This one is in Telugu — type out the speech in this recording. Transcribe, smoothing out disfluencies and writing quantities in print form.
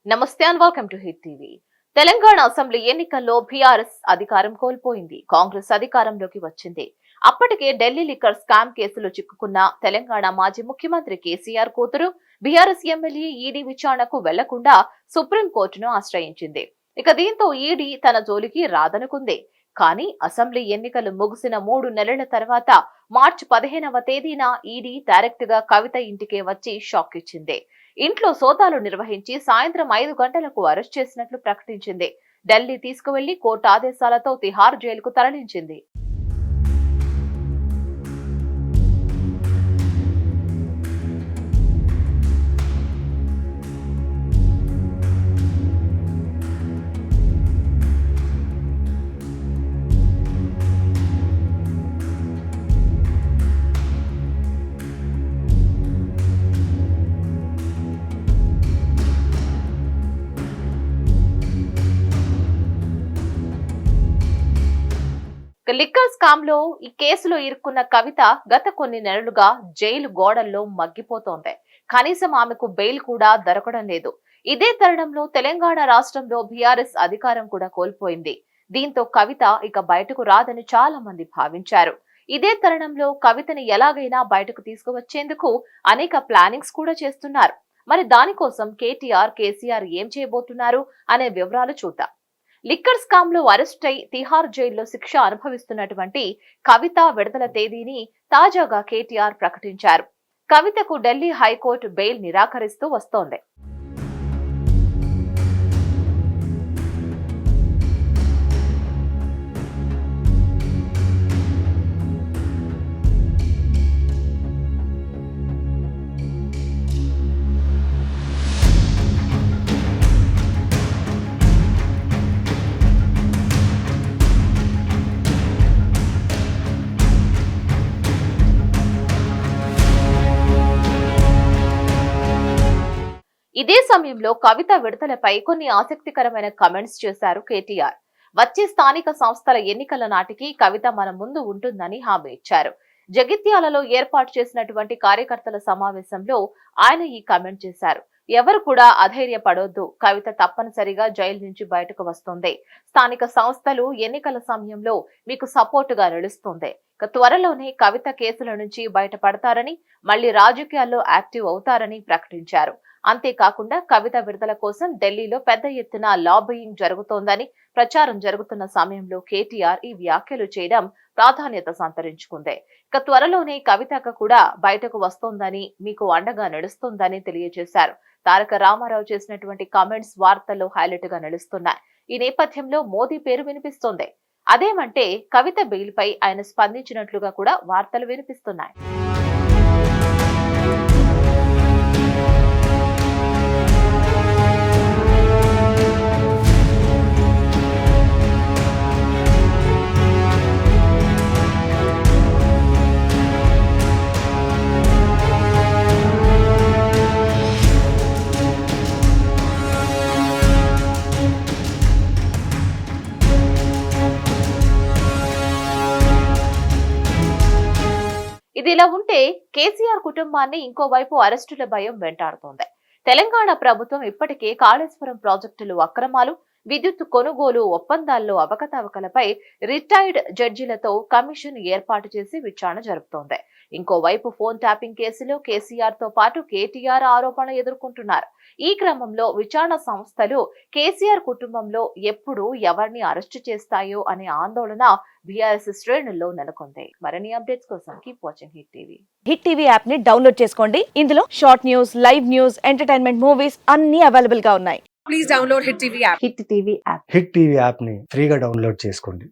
నమస్తే and welcome to hit TV. Telangana assembly ఎన్నికల్లో బీఆర్ఎస్ అధికారం కోల్పోయింది. కాంగ్రెస్ అధికారంలోకి వచ్చింది. అప్పటికే ఢిల్లీ లిక్కర్ స్కామ్ కేసులో చిక్కుకున్న తెలంగాణ మాజీ ముఖ్యమంత్రి కేసీఆర్ కూతురు బీఆర్ఎస్ ఎమ్మెల్యే ఈడీ విచారణకు వెళ్లకుండా సుప్రీంకోర్టును ఆశ్రయించింది. ఇక దీంతో ఈడీ తన జోలికి రాదనుకుంది. కానీ అసెంబ్లీ ఎన్నికలు ముగిసిన 3 నెలల తర్వాత మార్చి 15వ తేదీన ఈడీ డైరెక్ట్ గా కవిత ఇంటికే వచ్చి షాక్ ఇచ్చింది. ఇంట్లో సోదాలు నిర్వహించి సాయంత్రం 5 గంటలకు అరెస్ట్ చేసినట్లు ప్రకటించింది. ఢిల్లీ తీసుకువెళ్లి కోర్టు ఆదేశాలతో తిహార్ జైలుకు తరలించింది. లిక్కర్ స్కామ్ లో ఈ కేసులో ఇరుక్కున్న కవిత గత కొన్ని నెలలుగా జైలు గోడల్లో మగ్గిపోతోంది. కనీసం ఆమెకు బెయిల్ కూడా దొరకడం లేదు. ఇదే తరుణంలో తెలంగాణ రాష్ట్రంలో బీఆర్ఎస్ అధికారం కూడా కోల్పోయింది. దీంతో కవిత ఇక బయటకు రాదని చాలా మంది భావించారు. ఇదే తరుణంలో కవితని ఎలాగైనా బయటకు తీసుకువచ్చేందుకు అనేక ప్లానింగ్స్ కూడా చేస్తున్నారు. మరి దానికోసం కేటీఆర్, కేసీఆర్ ఏం చేయబోతున్నారు అనే వివరాలు చూద్దాం. లిక్కర్ స్కామ్ లో అరెస్ట్ అయి తిహార్ జైల్లో శిక్ష అనుభవిస్తున్నటువంటి కవిత విడుదల తేదీని తాజాగా కేటీఆర్ ప్రకటించారు. కవితకు ఢిల్లీ హైకోర్టు బెయిల్ నిరాకరిస్తూ వస్తోంది. ఇదే సమయంలో కవిత విడుదలపై కొన్ని ఆసక్తికరమైన కమెంట్స్ చేశారు కేటీఆర్. వచ్చే స్థానిక సంస్థల ఎన్నికల నాటికి కవిత మన ముందు ఉంటుందని హామీ ఇచ్చారు. జగిత్యాలలో ఏర్పాటు చేసినటువంటి కార్యకర్తల సమావేశంలో ఆయన ఈ కమెంట్ చేశారు. ఎవరు కూడా అధైర్యపడొద్దు, కవిత తప్పనిసరిగా జైలు నుంచి బయటకు వస్తుంది. స్థానిక సంస్థలు ఎన్నికల సమయంలో మీకు సపోర్టుగా నిలుస్తుంది. త్వరలోనే కవిత కేసుల నుంచి బయటపడతారని, మళ్లీ రాజకీయాల్లో యాక్టివ్ అవుతారని ప్రకటించారు. అంతేకాకుండా కవిత విడుదల కోసం ఢిల్లీలో పెద్ద ఎత్తున లాబియింగ్ జరుగుతోందని, ప్రచారం జరుగుతున్న సమయంలో కేటీఆర్ ఈ వ్యాఖ్యలు చేయడం ప్రాధాన్యత సంతరించుకుంది. త్వరలోనే కవితకు కూడా బయటకు వస్తోందని, మీకు అండగా నడుస్తుందని తెలియజేశారు. తారక రామారావు చేసినటువంటి కామెంట్స్ వార్తల్లో హైలైట్ గా నిలుస్తున్నాయి. ఈ నేపథ్యంలో మోదీ పేరు వినిపిస్తోంది. అదేమంటే కవిత బెయిల్ పై ఆయన స్పందించినట్లుగా కూడా వార్తలు వినిపిస్తున్నాయి. ఇదిలా ఉంటే కేసీఆర్ కుటుంబాన్ని ఇంకోవైపు అరెస్టుల భయం వెంటాడుతోంది. తెలంగాణ ప్రభుత్వం ఇప్పటికే కాళేశ్వరం ప్రాజెక్టులు అక్రమాలు, విద్యుత్ కొనుగోలు ఒప్పందాల్లో అవకతవకలపై రిటైర్డ్ జడ్జిలతో కమిషన్ ఏర్పాటు చేసి విచారణ జరుపుతోంది. ఇంకోవైపు ఫోన్ ట్యాపింగ్ కేసులో కేసీఆర్ తో పాటు కేటీఆర్ ఆరోపణలు ఎదుర్కొంటున్నారు. ఈ క్రమంలో విచారణ సంస్థలు కేసీఆర్ కుటుంబంలో ఎప్పుడు ఎవరిని అరెస్టు చేస్తాయో అనే ఆందోళన బీఆర్ఎస్ శ్రేణుల్లో నెలకొంది. మరిన్ని అప్డేట్స్ కోసం keep watching hit TV. Hit TV app ని డౌన్లోడ్ చేసుకోండి. ఇందులో short news, live news, entertainment movies అన్ని అవైలబుల్ గా ఉన్నాయి. Please download Hit TV app. Hit TV app hit TV app ని ఫ్రీగా డౌన్లోడ్ చేసుకోండి.